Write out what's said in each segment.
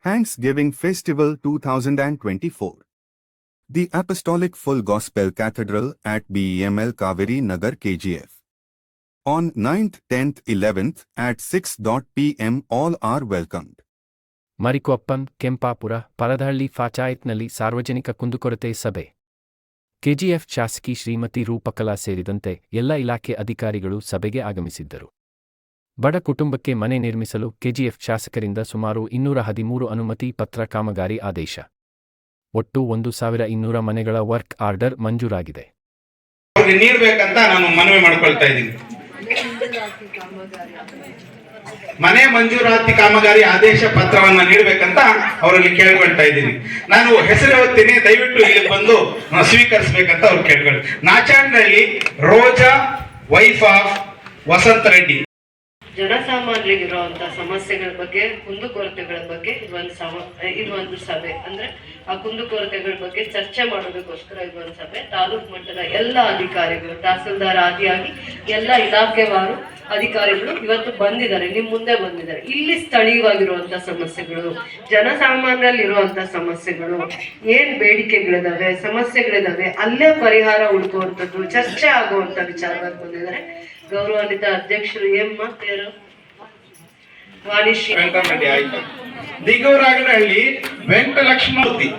Thanksgiving Festival 2024. The Apostolic Full Gospel Cathedral at BEML Kaveri Nagar KGF. On 9th, 10th, 11th at 6 p.m. all are welcomed. ಮರಿಕೊಪ್ಪಂ, Kempapura, ಪರದಹಳ್ಳಿ ಪಂಚಾಯತ್ನಲ್ಲಿ ಸಾರ್ವಜನಿಕ ಕುಂದುಕೊರತೆ ಸಭೆ. KGF ಶಾಸಕಿ ಶ್ರೀಮತಿ ರೂಪಕಲಾ ಸೇರಿದಂತೆ ಎಲ್ಲ ಇಲಾಖೆ ಅಧಿಕಾರಿಗಳು ಸಭೆಗೆ ಆಗಮಿಸಿದ್ದರು. ಬಡ ಕುಟುಂಬಕ್ಕೆ ಮನೆ ನಿರ್ಮಿಸಲು ಕೆಜಿಎಫ್ ಶಾಸಕರಿಂದ ಸುಮಾರು 213 ಅನುಮತಿ ಪತ್ರ ಕಾಮಗಾರಿ ಆದೇಶ. ಒಟ್ಟು 1200 ಮನೆಗಳ ವರ್ಕ್ ಆರ್ಡರ್ ಮಂಜೂರಾಗಿದೆ. ನೀಡಬೇಕಂತ ನಾನು ಮನವಿ ಮಾಡಿಕೊಳ್ತಾ ಇದ್ದೀನಿ. ಮನೆ ಮಂಜೂರಾತಿ ಕಾಮಗಾರಿ ಆದೇಶ ಪತ್ರವನ್ನ ನೀಡಬೇಕಂತ ಅವರಲ್ಲಿ ಕೇಳ್ಕೊಳ್ತಾ ಇದ್ದೀನಿ. ನಾನು ಹೆಸರು ಹೇಳ್ತೀನಿ, ದಯವಿಟ್ಟು ಇಲ್ಲಿ ಬಂದು ಸ್ವೀಕರಿಸಬೇಕಂತ ಅವ್ರು ಕೇಳ್ಕೊಳ್ಳಿ. ನಾಚಾಡ್ನಳ್ಳಿ ರೋಜಾ, ವೈಫ್ ಆಫ್ ವಸಂತ ರೆಡ್ಡಿ. ಜನಸಾಮಾನ್ಯರಿಗಿರುವಂತ ಸಮಸ್ಯೆಗಳ ಬಗ್ಗೆ, ಕುಂದುಕೊರತೆಗಳ ಬಗ್ಗೆ ಇದೊಂದು ಸಭೆ. ಅಂದ್ರೆ ಆ ಕುಂದುಕೊರತೆಗಳ ಬಗ್ಗೆ ಚರ್ಚೆ ಮಾಡೋದಕ್ಕೋಸ್ಕರ ಇದೊಂದು ಸಭೆ. ತಾಲೂಕು ಮಟ್ಟದ ಎಲ್ಲ ಅಧಿಕಾರಿಗಳು, ತಹಸೀಲ್ದಾರ್ ಆದಿಯಾಗಿ ಎಲ್ಲ ಇಲಾಖೆವಾರು ಅಧಿಕಾರಿಗಳು ಇವತ್ತು ಬಂದಿದ್ದಾರೆ, ನಿಮ್ ಮುಂದೆ ಬಂದಿದ್ದಾರೆ. ಇಲ್ಲಿ ಸ್ಥಳೀಯವಾಗಿರುವಂತ ಸಮಸ್ಯೆಗಳು, ಜನಸಾಮಾನ್ಯರಲ್ಲಿ ಇರುವಂತ ಸಮಸ್ಯೆಗಳು, ಏನ್ ಬೇಡಿಕೆಗಳಿದಾವೆ, ಸಮಸ್ಯೆಗಳಿದಾವೆ, ಅಲ್ಲೇ ಪರಿಹಾರ ಹುಡುಕುವಂಥದ್ದು, ಚರ್ಚೆ ಆಗುವಂತ ವಿಚಾರವಾಗಿ ಬಂದಿದ್ದಾರೆ. ಗೌರವಾನ್ವಿತ ಅಧ್ಯಕ್ಷರು ಪೇರು ವಾಣಿಶ್ರೀ ವೆಂಕಟರೆಡ್ಡಿ ಆಯ್ತು. ದಿಗೂರಾಗನಹಳ್ಳಿ ವೆಂಕಟಲಕ್ಷ್ಮೂರ್ತಿ.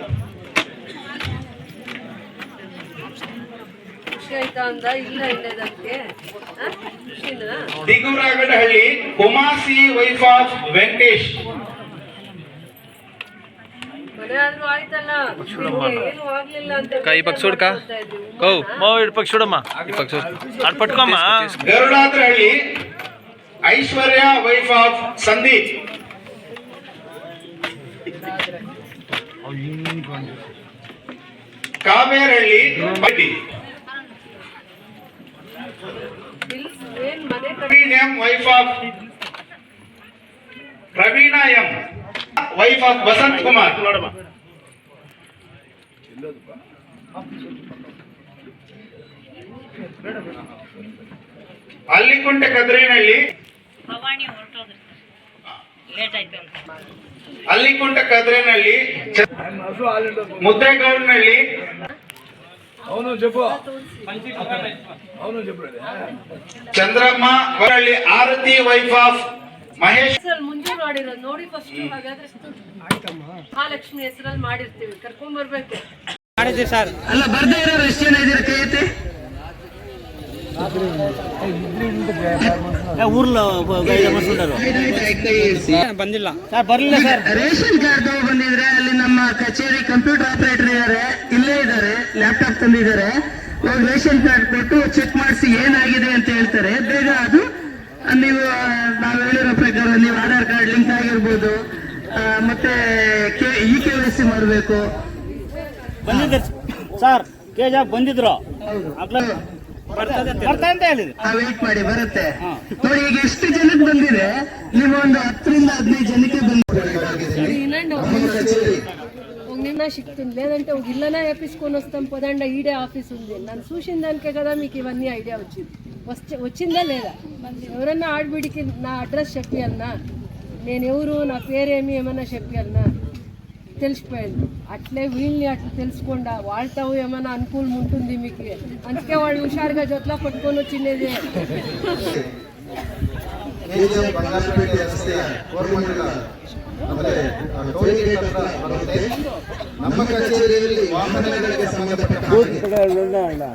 ದಿಗೂರಾಗನಹಳ್ಳಿ ಕುಮಾಸಿ, wife of Venkatesh. Garudadrahalli Aishwarya, wife of Sandeep. Kaverahalli wife of Praveena M, wife of Vasanth Kumar. Allikunte Kadrenahalli, Allikunte Kadrenahalli, Muddegowdanahalli, Chandramma halli, Arathi, wife of Mahesh. ಮುಂಜೂರು ಮಾಡಿರೋದು ನೋಡಿ ಫಸ್ಟ್. ಹಾಗಾದ್ರೆ ಮಹಾಲಕ್ಷ್ಮಿ ಹೆಸರಲ್ಲಿ ಮಾಡಿರ್ತೀವಿ, ಕರ್ಕೊಂಡ್ ಬರ್ಬೇಕು. ಸರ್ ಅಲ್ಲ, ಬರ್ದೇ ಇರೋರು ಎಷ್ಟು ಜನ ಇದ್ದೀರಾ? ಕೈ ಎತ್ತಿ. ಬಂದಿಲ್ಲ ಸರ್, ಬರಲಿಲ್ಲ ಸರ್. ರೇಷನ್ ಕಾರ್ಡ್ ಬಂದಿದ್ರೆ ಅಲ್ಲಿ ನಮ್ಮ ಕಚೇರಿ ಕಂಪ್ಯೂಟರ್ ಆಪರೇಟರ್ ಇದ್ದಾರೆ, ಇಲ್ಲೇ ಇದ್ದಾರೆ, ಲ್ಯಾಪ್ಟಾಪ್ ತಂದಿದ್ದಾರೆ. ರೇಷನ್ ಕಾರ್ಡ್ ಕೊಟ್ಟು ಚೆಕ್ ಮಾಡಿಸಿ ಏನಾಗಿದೆ ಅಂತ ಹೇಳ್ತಾರೆ. ಬೇಗ ಅದು ನೀವು ನಾವು ಹೇಳಿರೋ ಪ್ರಕಾರ ನೀವು ಆಧಾರ್ ಕಾರ್ಡ್ ಲಿಂಕ್ ಆಗಿರ್ಬೋದು, ಮತ್ತೆ KYC ಮಾಡಬೇಕು. ಬಂದಿದ್ರು ಸರ್, ಕೆಜಾಗ್ ಬಂದಿದ್ರು, ವೇಟ್ ಮಾಡಿ ಬರುತ್ತೆ ನೋಡಿ. ಈಗ ಎಷ್ಟು ಜನಕ್ಕೆ ಬಂದಿದೆ? ನೀವು ಒಂದು 10ರಿಂದ 15 ಜನಕ್ಕೆ నిన్న శిక్తుంది లేదంటే ఒక ఇల్లనే వేపించుకొని వస్తాం పదండ ఈడే ఆఫీస్ ఉంది. నన్ను చూసిన దానికే కదా మీకు ఇవన్నీ ఐడియా వచ్చింది. వచ్చిందా లేదా? ఎవరన్నా ఆడబిడికి నా అడ్రస్ చెప్పాలన్నా, నేను ఎవరు, నా పేరేమి, ఏమన్నా చెప్పాలన్నా తెలిసిపోయింది. అట్లే వీళ్ళని అట్లా తెలుసుకోండా, వాళ్ళతో ఏమైనా అనుకూలం ఉంటుంది మీకు. అందుకే వాళ్ళు హుషారుగా జొట్లా పట్టుకొని వచ్చిండేది. ನಮ್ಮ ಕಚೇರಿಯಲ್ಲಿ ವಾಹನಗಳಿಗೆ ಸಂಬಂಧಪಟ್ಟ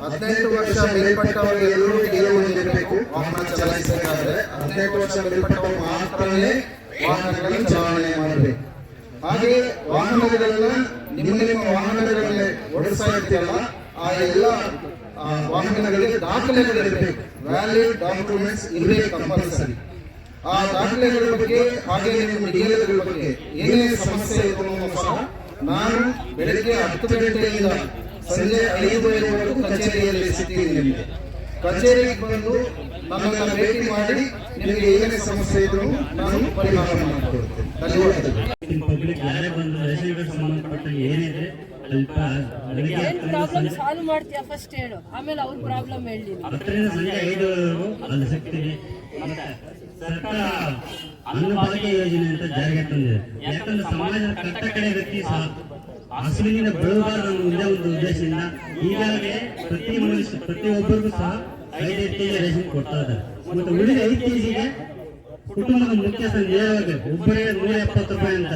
18 ವರ್ಷ ಮೇಲ್ಪಟ್ಟವರೆಲ್ಲರೂ ಡಿಎ ಹೊಂದಿರಬೇಕು. ವಾಹನ ಚಲಾಯಿಸಬೇಕಾದ್ರೆ 18 ವರ್ಷ ಮೇಲ್ಪಟ್ಟವರು ಮಾತ್ರವೇ ವಾಹನಗಳನ್ನು ಚಾಲನೆ ಮಾಡಬೇಕು. ಹಾಗೆ ವಾಹನಗಳೆಲ್ಲ ನಿಮ್ಮ ವಾಹನಗಳಲ್ಲಿ ಓಡಿಸ್ತಾ ಇರ್ತೀರಲ್ಲ, ಆ ಎಲ್ಲ ವಾಹನಗಳಿಗೆ ದಾಖಲೆಗಳಿರಬೇಕು. ವ್ಯಾಲಿಡ್ ಡಾಕ್ಯುಮೆಂಟ್ಸ್ ಇರಬೇಕು ಕಂಪಲ್ಸರಿ. ಆ ದಾಖಲೆಗಳ ಬಗ್ಗೆ ಹಾಗೆ ನಿಮ್ಮ ಡಿಎಲ್ಗಳ ಬಗ್ಗೆ ಏನೇ ಸಮಸ್ಯೆ ಇದ್ರೂ ಸಹ ನಾನು ಬೆಳಗ್ಗೆ 10 ಗಂಟೆಯಿಂದ ಸಂಜೆ 5:05ವರೆಗೂ ಕಚೇರಿಯಲ್ಲಿ ಸಿಗ್ತೀನಿ. ನಿಮಗೆ ಕಚೇರಿಗೆ ಬಂದು ನನ್ನನ್ನು ಭೇಟಿ ಮಾಡಿ ನಿಮಗೆ ಏನೇ ಸಮಸ್ಯೆ ಇದ್ರೂ ನಾನು ಪರಿಹಾರ ಮಾಡಿಕೊಡ್ತೇನೆ. ಧನ್ಯವಾದಗಳು. ಪಬ್ಲಿಕ್ ಯಾರೇ ಬಂದು ರೇಷನ್ಗೆ ಸಂಬಂಧಪಟ್ಟ ಏನಿದೆ ಸ್ವಲ್ಪ ಬೆಳಿಗ್ಗೆ ಏನ್ ಪ್ರಾಬ್ಲಮ್ ಸಾಲ್ವ್ ಮಾಡ್ತೀಯಾ ಫಸ್ಟ್ ಹೇಳು, ಆಮೇಲೆ ಅವ್ರ ಪ್ರಾಬ್ಲಮ್ ಹೇಳಿ. 10ರಿಂದ ಸಂಜೆ 5 ಅಲ್ಲಿ ಸಿಗ್ತೀವಿ. ಮತ್ತೆ ಸರ್ಕಾರ ಅನ್ನಭಾಗ್ಯ ಯೋಜನೆ ಅಂತ ಜಾರಿಗೆ ತಂದಿದೆ. ಯಾಕಂದ್ರೆ ಸಮಾಜದ ಕಟ್ಟ ಕಡೆ ವ್ಯಕ್ತಿ ಸಹ ಹಸುವಿನಿಂದ ಬೆಳೆಯಬಾರದು ಅನ್ನೋ ಒಂದೇ ಒಂದು ಉದ್ದೇಶದಿಂದ ಈಗಾಗಲೇ ಪ್ರತಿಯೊಬ್ಬರಿಗೂ ಸಹ 5 ಕೆಜಿ ರೇಷನ್ ಕೊಡ್ತಾ ಇದ್ದಾರೆ. ಮತ್ತೆ ಉಳಿದ 5 ಕೆಜಿಗೆ ಕುಟುಂಬದ ಮುಖ್ಯಸ್ಥ ನೇರವಾಗಿ ಒಬ್ಬರಿಗೆ 170 ರೂಪಾಯಿ ಅಂತ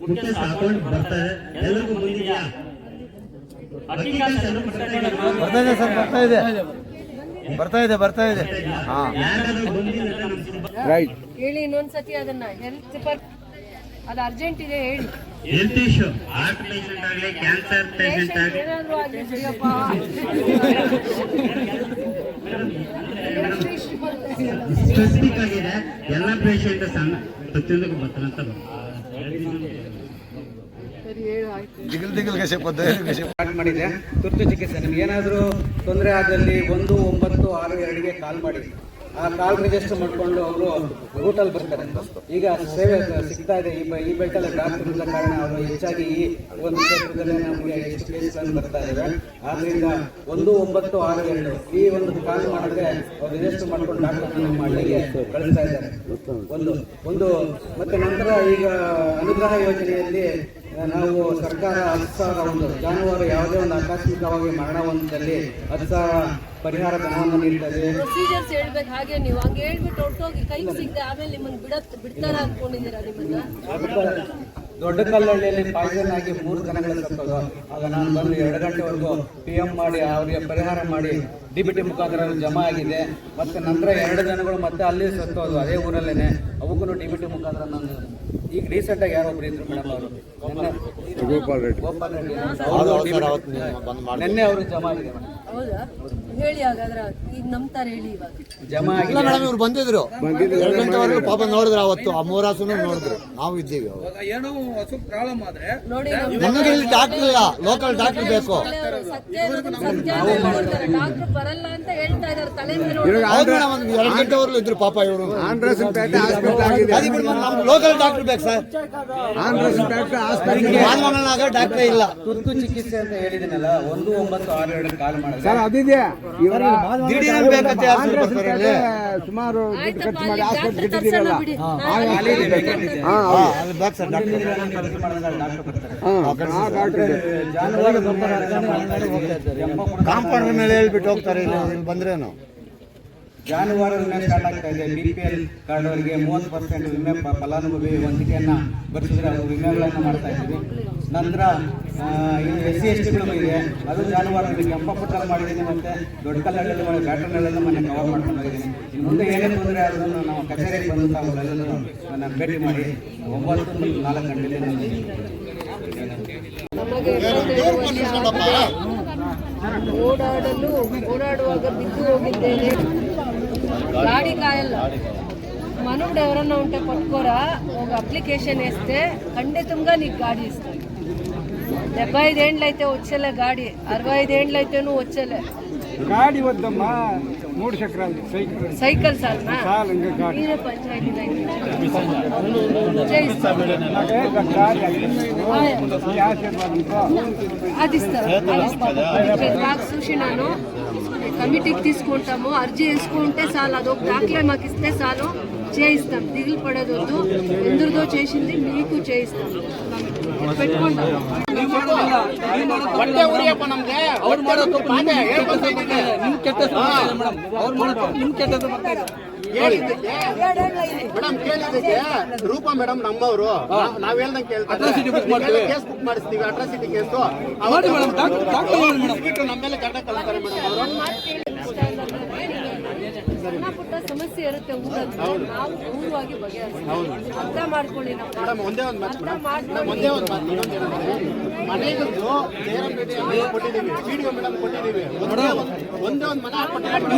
ಮುಖ್ಯಸ್ಥ ಅಕೌಂಟ್ ಬರ್ತಾರೆ. ಎಲ್ಲರಿಗೂ ಬಂದಿದೆಯಾ? ಬರ್ತಾ ಇದೆ ಯಾರಾದ್ರೂ ಬಂದಿಲ್ಲ ರೈಟ್. ಹೇಳಿ ಇನ್ನೊಂದ್ಸತಿ ಅದನ್ನ. ಹೆಲ್ತ್ ಅದು ಅರ್ಜೆಂಟ್ ಇದೆ ಹೇಳಿ. ಹೆಲ್ತ್ ಇಶ್ಯೂ, ಹಾರ್ಟ್ ಪೇಷಂಟ್ ಆಗಲಿ, ಕ್ಯಾನ್ಸರ್ ಪೇಷಂಟ್ ಆಗಲಿ, ಏನಾದ್ರು ಆಗ್ಲಿ ಬಿಡಿಯಪ್ಪ. ಸ್ಪೆಸಿಫಿಕ್ ಆಗಿದೆ. ಎಲ್ಲ ಪೇಷಂಟ್ ಸಣ್ಣ ಪ್ರತಿಯೊಂದಕ್ಕೂ ಬರ್ತಾರಂತ ಸರಿ ಹೇಳು, ಆಯ್ತು. ಸ್ಟಾರ್ಟ್ ಮಾಡಿದೆ. ತುರ್ತು ಚಿಕಿತ್ಸೆ ನಿಮ್ಗೆ ಏನಾದರೂ ತೊಂದರೆ ಆದಲ್ಲಿ 1962ಗೆ ಕಾಲ್ ಮಾಡಿ. ಆ ಕಾಲ್ ರಿಜಿಸ್ಟರ್ ಮಾಡಿಕೊಂಡು ಅವರು ರೂಟಲ್ಲಿ ಬರ್ತಾರೆ. ಈಗ ಸೇವೆ ಸಿಗ್ತಾ ಇದೆ. ಈ ಬೆಟ್ಟಲ್ಲಿ ಡಾಕ್ಟರ್ ಇದ್ದ ಕಾರಣ ಅವರು ಹೆಚ್ಚಾಗಿ ಈ ಒಂದು ಕ್ಷೇತ್ರದಲ್ಲಿ ನಮಗೆ ಎಷ್ಟು ಕೇಸ್ಗಳನ್ನು ಬರ್ತಾ ಇದ್ದಾವೆ. ಆದ್ದರಿಂದ 1962 ಈ ಒಂದು ಕಾಲ್ ಮಾಡಿದ್ರೆ ಅವ್ರು ರಿಜಿಸ್ಟರ್ ಮಾಡ್ಕೊಂಡು ಡಾಕ್ಟರ್ ಮಾಡಲಿಕ್ಕೆ ಕಳಿಸ್ತಾ ಇದ್ದಾರೆ. ಒಂದು ಮತ್ತೆ ನಂತರ ಈಗ ಅನುಗ್ರಹ ಯೋಜನೆಯಲ್ಲಿ ನಾವು ಸರ್ಕಾರ 10,000 ಒಂದು ಜಾನುವಾರು ಯಾವುದೇ ಒಂದು ಆಕಸ್ಮಿಕವಾಗಿ ಮರಣ ಹೊಂದಿದಲ್ಲಿ 10,000 ಪರಿಹಾರ ಧನವನ್ನು ನೀಡ್ತದೆ. ಪ್ರೊಸೀಜರ್ಸ್ ಹೇಳ್ಬೇಕು. ಹಾಗೆ ನೀವು ಹಂಗೆ ಹೇಳ್ಬಿಟ್ಟು ಹೊರಟೋಗಿ ಕೈಗೆ ಸಿಗದೆ ಆಮೇಲೆ ನಿಮ್ಮನ್ನು ಬಿಡ್ತಾರ ಅನ್ಕೊಂಡಿದ್ದೀರಾ ನಿಮ್ಮನ್ನ? ದೊಡ್ಡ ಕಲ್ಲಹಳ್ಳಿಯಲ್ಲಿ ಪಾಯ್ಸನ್ ಆಗಿ 3 ಜನಗಳು ಸತ್ತೋದು. ಆಗ ನಾನು ಬಂದು 2 ಗಂಟೆವರೆಗೂ PM ಮಾಡಿ ಅವರಿಗೆ ಪರಿಹಾರ ಮಾಡಿ DBT ಮುಖಾಂತರ ಜಮಾ ಆಗಿದೆ. ಮತ್ತೆ ನಂತರ 2 ಜನಗಳು ಮತ್ತೆ ಅಲ್ಲಿ ಸತ್ತೋದು ಅದೇ ಊರಲ್ಲೇನೆ. ಅವಕ್ಕೂ DBT ಮುಖಾಂತರ ನಾನು ಈಗ ರೀಸೆಂಟ್ ಆಗಿ ಯಾರೊಬ್ರು ಇದ್ರು ಮೇಡಮ್, ಅವರು ಗೋಪಾಲ್ ರೆಡ್ಡಿ ನಿನ್ನೆ ಅವ್ರಿಗೆ ಜಮಾ ಆಗಿದೆ ಮೇಡಮ್. ಹೌದಾ? ಹೇಳಿ ಹಾಗಾದ್ರೆ. ಈಗ ನಂಬ್ತಾರೆ ಹೇಳಿ. ಇವಾಗ ಜಮಾ ಆಗಿದೆ ಮೇಡಮ್. ಇವ್ರು ಬಂದಿದ್ರು 2 ಗಂಟೆವರೆಗೂ ಪಾಪ ನೋಡಿದ್ರು. ಅವತ್ತು ಆ 3 ಹಸುನು ನೋಡಿದ್ರು. ನಾವು ಇದ್ದೀವಿ. ನೋಡಿ, ನಮಗೆ ಇಲ್ಲಿ ಡಾಕ್ಟರ್ ಇಲ್ಲ, ಲೋಕಲ್ ಡಾಕ್ಟರ್ ಬೇಕು. ಸತ್ಯ ಇರೋದನ್ನ ಸತ್ಯ ಅಂತ ಹೇಳ್ತಾರೆ. ಡಾಕ್ಟರ್ ಬರಲ್ಲ ಅಂತ ಹೇಳ್ತಾ ಇದಾರೆ. ತಲೆ ಮೇಲೆ ಹೌದು ಮೇಡಮ್, ಒಂದು 2 ಗಂಟೆವರೆಗೂ ಇದ್ರು ಪಾಪ ಇವರು. ಲೋಕಲ್ ಡಾಕ್ಟರ್ ಬೇಕು ಸರ್. ಮಾನವನಾಗ ಡಾಕ್ಟರ್ ಇಲ್ಲ. ತುರ್ತು ಚಿಕಿತ್ಸೆ ಅಂತ ಹೇಳಿದಿನಲ್ಲ, 1962 ಕಾಲ್ ಮಾಡಿದ್ರೆ ಸುಮಾರು ಕಾಂಪೌಂಡ್ ಮೇಲೆ ಹೇಳ್ಬಿಟ್ಟು ಹೋಗ್ತಾರೆ. ಇಲ್ಲಿ ಬಂದ್ರೇನು ಜಾನುವಾರು ವಿಮೆ ಸ್ಟಾರ್ಟ್ ಆಗ್ತಾ ಇದೆ. BPL ಕಾರ್ಡ್ ಅವರಿಗೆ 30% ವಿಮೆ ಫಲಾನುಭವಿ ವಂತಿಕೆಯನ್ನ ಬರೆಸಿದ್ರೆ ಅವರು ವಿಮೆಗಳನ್ನು ಮಾಡ್ತಾ ಇದ್ದೀವಿ. ನಂತರ SC STಗಳು ಇದೆ, ಅದು ಜಾನುವಾರುಗಳಿಗೆ ಕೆಂಪಪುಟ್ಟಲ್ಲಿ ಮಾಡಿದ್ದೀನಿ. ಮತ್ತೆ ದೊಡ್ಡ ಕಲ್ಲಹಳ್ಳಿ ಮಾಡಿ ಬ್ಯಾಟರ್ನಲ್ಲೆಲ್ಲ ಮನೆ ಕವರ್ ಮಾಡ್ಕೊಂಡು ಹೋಗಿದ್ದೀನಿ. ಇನ್ನು ಮುಂದೆ ಏನೇ ತೊಂದರೆ ಆದ್ರೂ ನಾವು ಕಚೇರಿಗೆ ಬಂದು ಅವರೆಲ್ಲರೂ ನನ್ನ ಭೇಟಿ ಮಾಡಿ 9-4 ಗಂಟೆಗೆ ನಮಗೆ ಓಡಾಡುವಾಗ ಬಿದ್ದು ಹೋಗಿದ್ದೇನೆ. ಗಾಡಿ కాయಲ್ಲ మనోడు ఎవరన్నా ఉంటే పట్టుకోరా, ఒక అప్లికేషన్ వేస్తే ఖండితంగా నీకు గాడి ఇస్తాడు. 75 ఏండ్లు అయితే వచ్చేలే గాడి, 65 ఏండ్లు అయితే నువ్వు వచ్చేలే. ಗಾಡಿ వద్దమ్మా, 3 చక్రాలు సైకిల్ సార్నా మీరే పంచాయతీ అది ఇస్తారు. నాకు చూసినాను. కమిటీకి తీసుకుంటాము, అర్జీ వేసుకుంటే చాలు, అదొక దాఖలే మాకు ఇస్తే చాలు, చేయిస్తాం. దిగులు పడదొద్దు. ఎందరిదో చేసింది మీకు చేయిస్తాం. పెట్టుకుంటాం. ರೂಪ ಮೇಡಮ್ ನಮ್ಮವರು, ನಾವ್ ಹೇಳ್ದಂಗೆ ಕೇಳ್ತಾರೆ. ಕೇಸ್ ಬುಕ್ ಮಾಡಿಸ್ತೀವಿ, ಅಟ್ರಾಸಿಟಿ ಕೇಸು. ನಮ್ಮ ಮೇಲೆ ಕರ್ಡ ಕಳ್ತಾರೆ ಮೇಡಮ್ ಅವರು. ಸಣ್ಣ ಪುಟ್ಟ ಸಮಸ್ಯೆ ಇರುತ್ತೆ ಊರಲ್ಲಿ, ನಾವು ಊರವಾಗಿ ಬಗೆಹರಿಸ್ತೀವಿ. ಅರ್ಥ ಮಾಡ್ಕೊಳ್ಳಿ. ಒಂದೇ ಒಂದು ಮನೆಗೂ ಕೊಟ್ಟಿದ್ದೀವಿ, ವಿಡಿಯೋ ಮೇಡಮ್ ಕೊಟ್ಟಿದ್ದೀವಿ. ಒಂದೇ ಒಂದು ಮನೆ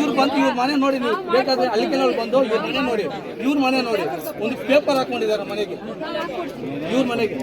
ಇವ್ರು ಬಂದು ಇವ್ರ ಮನೆ ನೋಡಿ, ನೀವು ಬೇಕಾದ್ರೆ ಅಲ್ಲಿಗೆ ಬಂದು ಇವ್ರ ಮನೆ ನೋಡಿ, ಇವ್ರ ಮನೆ ನೋಡಿ, ಒಂದು ಪೇಪರ್ ಹಾಕೊಂಡಿದ್ದಾರೆ ಮನೆಗೆ, ಇವ್ರ ಮನೆಗೆ.